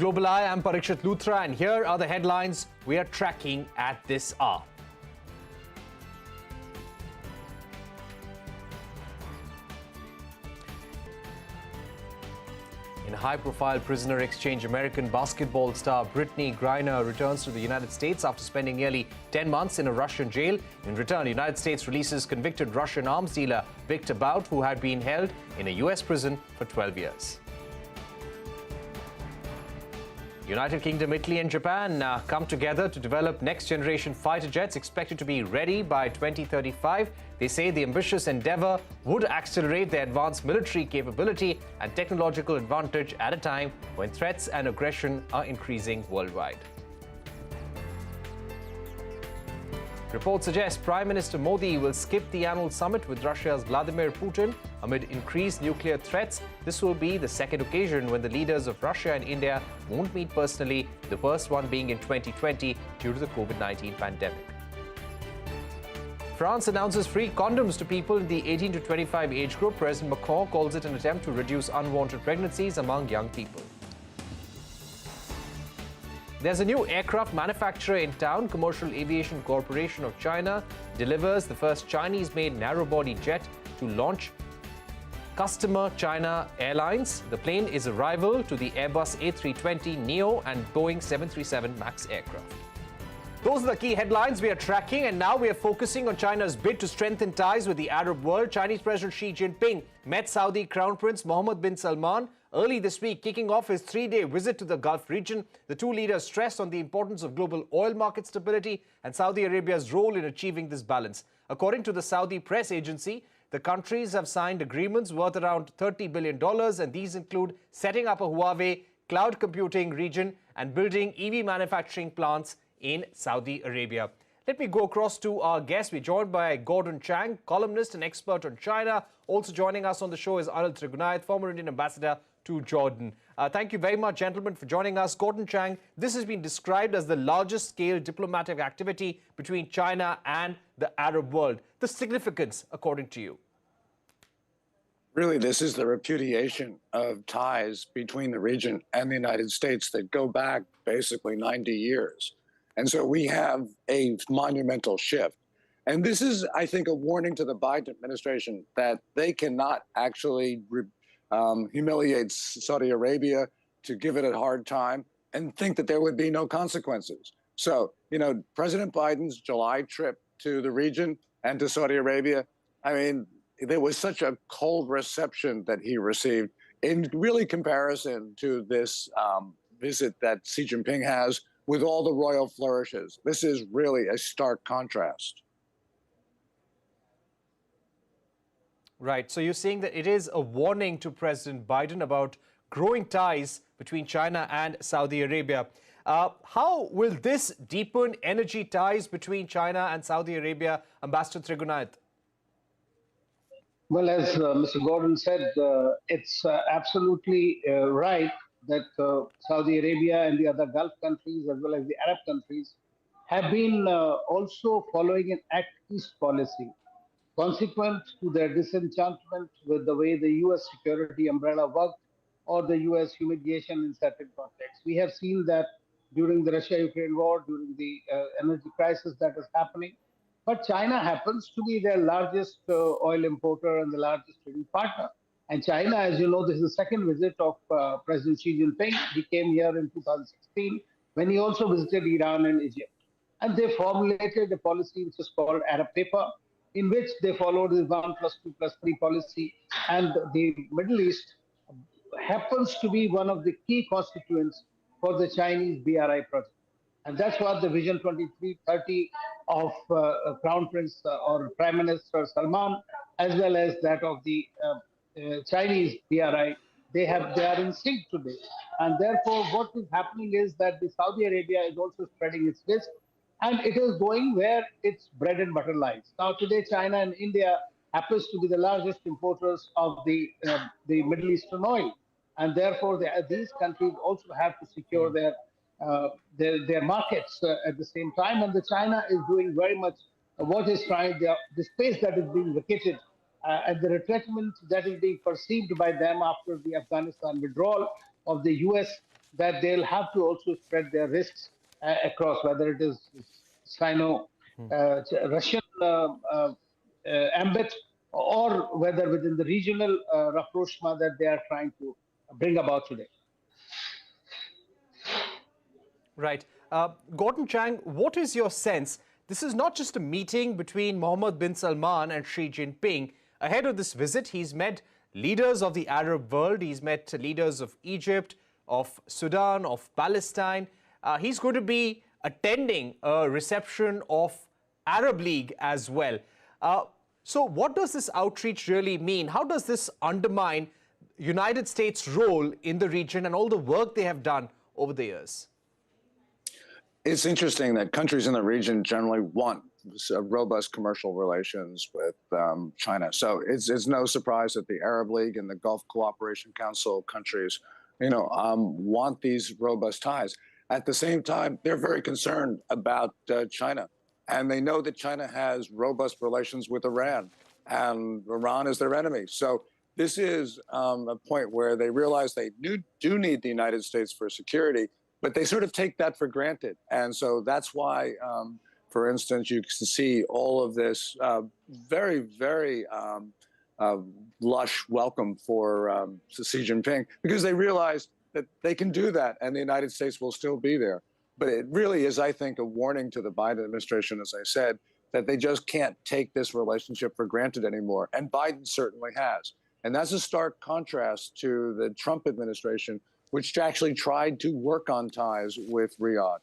Global Eye, I'm Parikshit Luthra, and here are the headlines we are tracking at this hour. In high-profile prisoner exchange, American basketball star Brittany Griner returns to the United States after spending nearly 10 months in a Russian jail. In return, the United States releases convicted Russian arms dealer Victor Bout, who had been held in a U.S. prison for 12 years. United Kingdom, Italy and Japan come together to develop next-generation fighter jets expected to be ready by 2035. They say the ambitious endeavour would accelerate their advanced military capability and technological advantage at a time when threats and aggression are increasing worldwide. Reports suggest Prime Minister Modi will skip the annual summit with Russia's Vladimir Putin amid increased nuclear threats. This will be the second occasion when the leaders of Russia and India won't meet personally, the first one being in 2020 due to the COVID-19 pandemic. France announces free condoms to people in the 18 to 25 age group. President Macron calls it an attempt to reduce unwanted pregnancies among young people. There's a new aircraft manufacturer in town. Commercial Aviation Corporation of China delivers the first Chinese-made narrow-body jet to launch customer China Airlines. The plane is a rival to the Airbus A320neo and Boeing 737 MAX aircraft. Those are the key headlines we are tracking, and now we are focusing on China's bid to strengthen ties with the Arab world. Chinese President Xi Jinping met Saudi Crown Prince Mohammed bin Salman early this week, kicking off his three-day visit to the Gulf region. The two leaders stressed on the importance of global oil market stability and Saudi Arabia's role in achieving this balance. According to the Saudi press agency, the countries have signed agreements worth around $30 billion, and these include setting up a Huawei cloud computing region and building EV manufacturing plants in Saudi Arabia. Let me go across to our guest. We're joined by Gordon Chang, columnist and expert on China. Also joining us on the show is Anil Trigunayat, former Indian ambassador to Jordan. Thank you very much, gentlemen, for joining us. Gordon Chang, this has been described as the largest scale diplomatic activity between China and the Arab world. The significance, according to you? Really, this is the repudiation of ties between the region and the United States that go back basically 90 years. And so we have a monumental shift. And this is, I think, a warning to the Biden administration that they cannot actually humiliate Saudi Arabia, to give it a hard time, and think that there would be no consequences. So, President Biden's July trip to the region and to Saudi Arabia, I mean, there was such a cold reception that he received in really comparison to this visit that Xi Jinping has with all the royal flourishes. This is really a stark contrast. Right. So you're saying that it is a warning to President Biden about growing ties between China and Saudi Arabia. How will this deepen energy ties between China and Saudi Arabia, Ambassador Trigunayat? Well, as Mr. Gordon said, it's absolutely right that Saudi Arabia and the other Gulf countries, as well as the Arab countries, have been also following an Act East policy, consequent to their disenchantment with the way the U.S. security umbrella worked or the U.S. humiliation in certain contexts. We have seen that during the Russia-Ukraine war, during the energy crisis that is happening. But China happens to be their largest oil importer and the largest trading partner. And China, as you know, this is the second visit of President Xi Jinping. He came here in 2016 when he also visited Iran and Egypt. And they formulated a policy which is called Arab Paper, in which they followed the 1+2+3 policy. And the Middle East happens to be one of the key constituents for the Chinese BRI project. And that's what the Vision 2330 of Crown Prince or Prime Minister Salman, as well as that of the Chinese BRI, they are in sync today. And therefore, what is happening is that the Saudi Arabia is also spreading its risk, and it is going where its bread and butter lies. Now, today, China and India happens to be the largest importers of the Middle Eastern oil, and therefore, these countries also have to secure their markets at the same time. And China is doing very much what is trying, the space that is being vacated and the retrenchment that is being perceived by them after the Afghanistan withdrawal of the US that they'll have to also spread their risks across, whether it is Sino-Russian ambit, or whether within the regional rapprochement that they are trying to bring about today. Right. Gordon Chang, what is your sense? This is not just a meeting between Mohammed bin Salman and Xi Jinping. Ahead of this visit, he's met leaders of the Arab world. He's met leaders of Egypt, of Sudan, of Palestine. He's going to be attending a reception of Arab League as well. So what does this outreach really mean? How does this undermine United States' role in the region and all the work they have done over the years? It's interesting that countries in the region generally want robust commercial relations with China. So it's no surprise that the Arab League and the Gulf Cooperation Council countries, want these robust ties. At the same time, they're very concerned about China. And they know that China has robust relations with Iran, and Iran is their enemy. So this is a point where they realize they do need the United States for security, but they sort of take that for granted. And so that's why, for instance, you can see all of this very, very lush welcome for Xi Jinping, because they realize that they can do that and the United States will still be there. But it really is, I think, a warning to the Biden administration, as I said, that they just can't take this relationship for granted anymore. And Biden certainly has. And that's a stark contrast to the Trump administration, which actually tried to work on ties with Riyadh.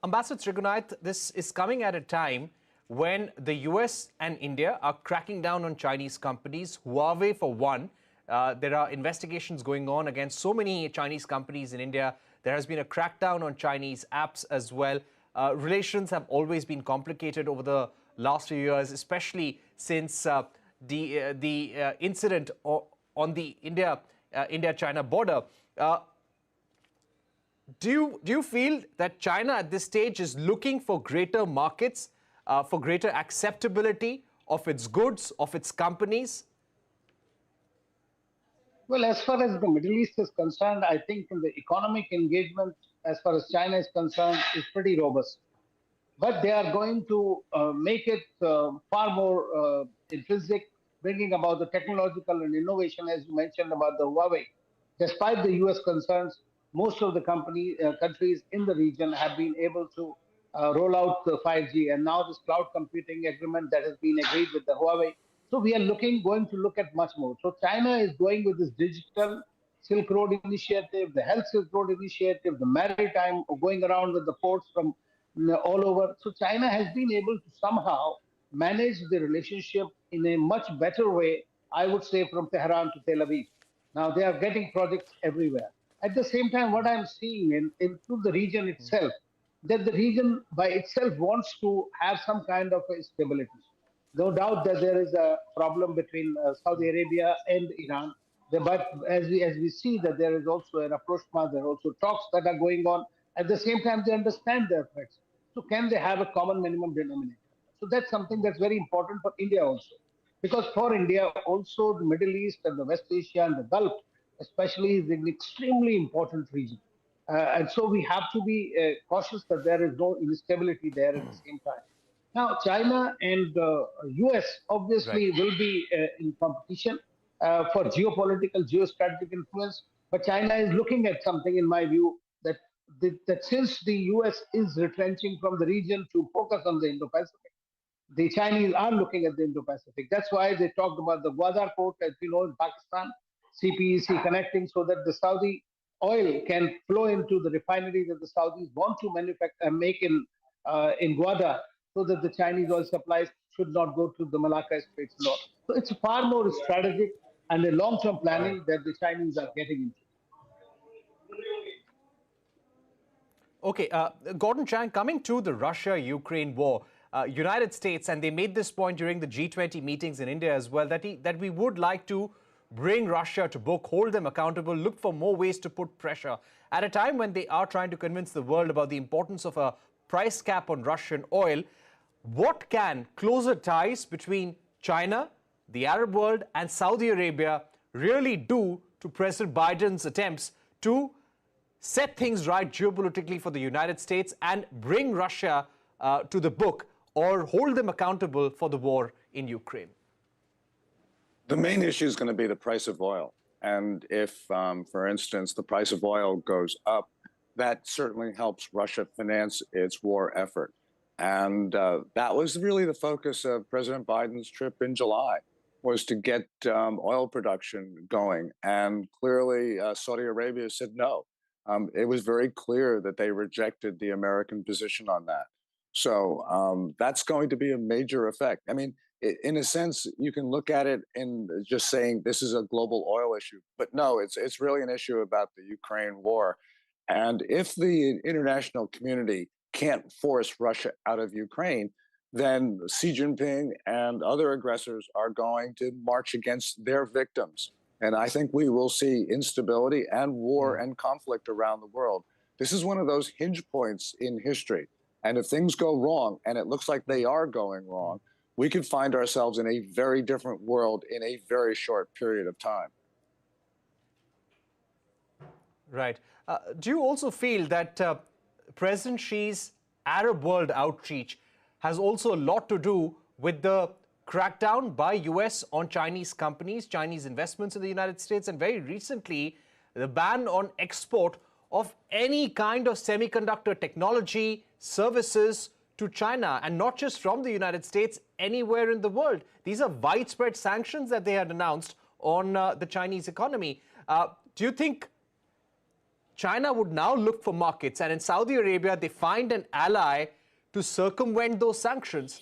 Ambassador Trigunayat, this is coming at a time when the US and India are cracking down on Chinese companies, Huawei for one. There are investigations going on against so many Chinese companies in India. There has been a crackdown on Chinese apps as well. Relations have always been complicated over the last few years, especially since the incident on the India-China border. Do you feel that China at this stage is looking for greater markets, for greater acceptability of its goods, of its companies? Well, as far as the Middle East is concerned, I think the economic engagement, as far as China is concerned, is pretty robust. But they are going to make it far more intrinsic, bringing about the technological and innovation, as you mentioned about the Huawei. Despite the US concerns, most of the countries in the region have been able to roll out the 5G. And now this cloud computing agreement that has been agreed with the Huawei. So we are going to look at much more. So China is going with this digital Silk Road initiative, the Health Silk Road initiative, the maritime, going around with the ports from all over. So China has been able to somehow manage the relationship in a much better way, I would say, from Tehran to Tel Aviv. Now they are getting projects everywhere. At the same time, what I'm seeing into the region itself, that the region by itself wants to have some kind of a stability. No doubt that there is a problem between Saudi Arabia and Iran. But as we see that there is also an rapprochement, there are also talks that are going on. At the same time, they understand their threats. So can they have a common minimum denominator? So that's something that's very important for India also. Because for India, also the Middle East and the West Asia and the Gulf, especially, is an extremely important region. And so we have to be cautious that there is no instability there at the same time. Now, China and the US obviously will be in competition for geopolitical, geostrategic influence. But China is looking at something, in my view, that since the US is retrenching from the region to focus on the Indo-Pacific, the Chinese are looking at the Indo-Pacific. That's why they talked about the Gwadar port, as you know, in Pakistan, CPEC connecting so that the Saudi oil can flow into the refinery that the Saudis want to make in Gwadar, so that the Chinese oil supplies should not go to the Malacca Straits North. So it's far more strategic and a long-term planning that the Chinese are getting into. Okay, Gordon Chang, coming to the Russia-Ukraine war, United States, and they made this point during the G20 meetings in India as well, that we would like to bring Russia to book, hold them accountable, look for more ways to put pressure. At a time when they are trying to convince the world about the importance of a price cap on Russian oil, what can closer ties between China, the Arab world, and Saudi Arabia really do to President Biden's attempts to set things right geopolitically for the United States and bring Russia to the book or hold them accountable for the war in Ukraine? The main issue is going to be the price of oil. And if, for instance, the price of oil goes up, that certainly helps Russia finance its war effort. And that was really the focus of President Biden's trip in July, was to get oil production going. And clearly, Saudi Arabia said no. It was very clear that they rejected the American position on that. So that's going to be a major effect. I mean, in a sense, you can look at it in just saying this is a global oil issue. But no, it's really an issue about the Ukraine war. And if the international community can't force Russia out of Ukraine, then Xi Jinping and other aggressors are going to march against their victims. And I think we will see instability and war and conflict around the world. This is one of those hinge points in history. And if things go wrong, and it looks like they are going wrong, we could find ourselves in a very different world in a very short period of time. Right. Do you also feel that President Xi's Arab world outreach has also a lot to do with the crackdown by US on Chinese companies, Chinese investments in the United States, and very recently, the ban on export of any kind of semiconductor technology, services to China, and not just from the United States, anywhere in the world. These are widespread sanctions that they had announced on the Chinese economy. Do you think China would now look for markets, and in Saudi Arabia, they find an ally to circumvent those sanctions?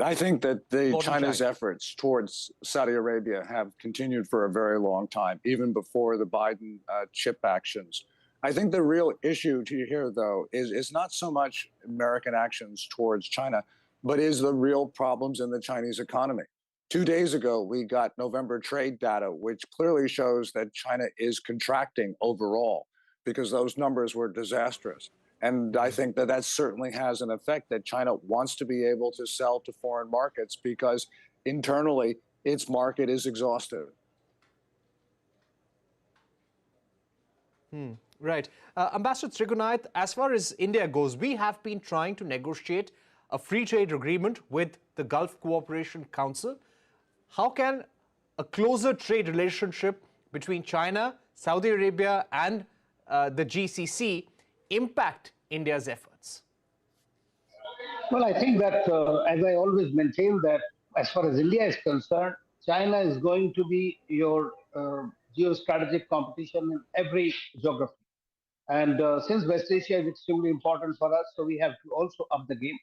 I think that China's efforts towards Saudi Arabia have continued for a very long time, even before the Biden chip actions. I think the real issue to here, though, is not so much American actions towards China, but is the real problems in the Chinese economy. 2 days ago, we got November trade data, which clearly shows that China is contracting overall because those numbers were disastrous. And I think that that certainly has an effect, that China wants to be able to sell to foreign markets because internally its market is exhausted. Right. Ambassador Trigunayat, as far as India goes, we have been trying to negotiate a free trade agreement with the Gulf Cooperation Council. How can a closer trade relationship between China, Saudi Arabia, and the GCC impact India's efforts? Well, I think that, as I always maintain, that as far as India is concerned, China is going to be your geostrategic competition in every geography. And since West Asia is extremely important for us, so we have to also up the game.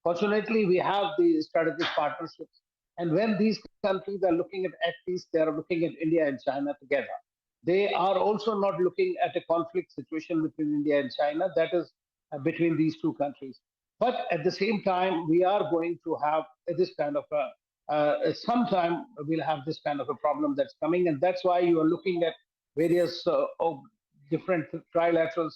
Fortunately, we have the strategic partnerships. And when these countries are looking at peace, they are looking at India and China together. They are also not looking at a conflict situation between India and China, that is between these two countries. But at the same time, we are going to have this kind of sometime we'll have this kind of a problem that's coming. And that's why you are looking at various different trilaterals,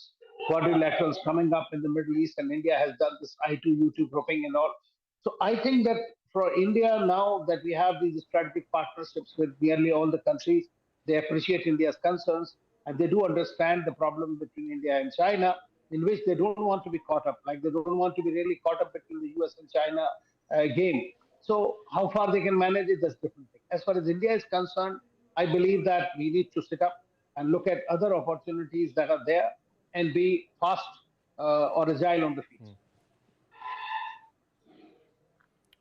quadrilaterals coming up in the Middle East. And India has done this I2U2 grouping and all. So I think that for India, now that we have these strategic partnerships with nearly all the countries, they appreciate India's concerns, and they do understand the problem between India and China, in which they don't want to be caught up. Like they don't want to be really caught up between the US and China game. So how far they can manage it, that's a different thing. As far as India is concerned, I believe that we need to sit up and look at other opportunities that are there and be fast or agile on the feet.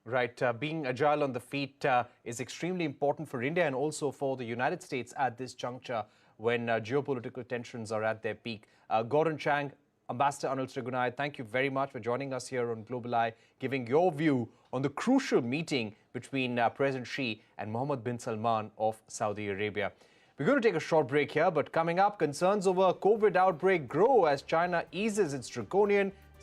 Right. Being agile on the feet is extremely important for India and also for the United States at this juncture when geopolitical tensions are at their peak. Gordon Chang, Ambassador Anil Trigunayat, thank you very much for joining us here on Global Eye, giving your view on the crucial meeting between President Xi and Mohammed bin Salman of Saudi Arabia. We're going to take a short break here, but coming up, concerns over COVID outbreak grow as China eases its draconian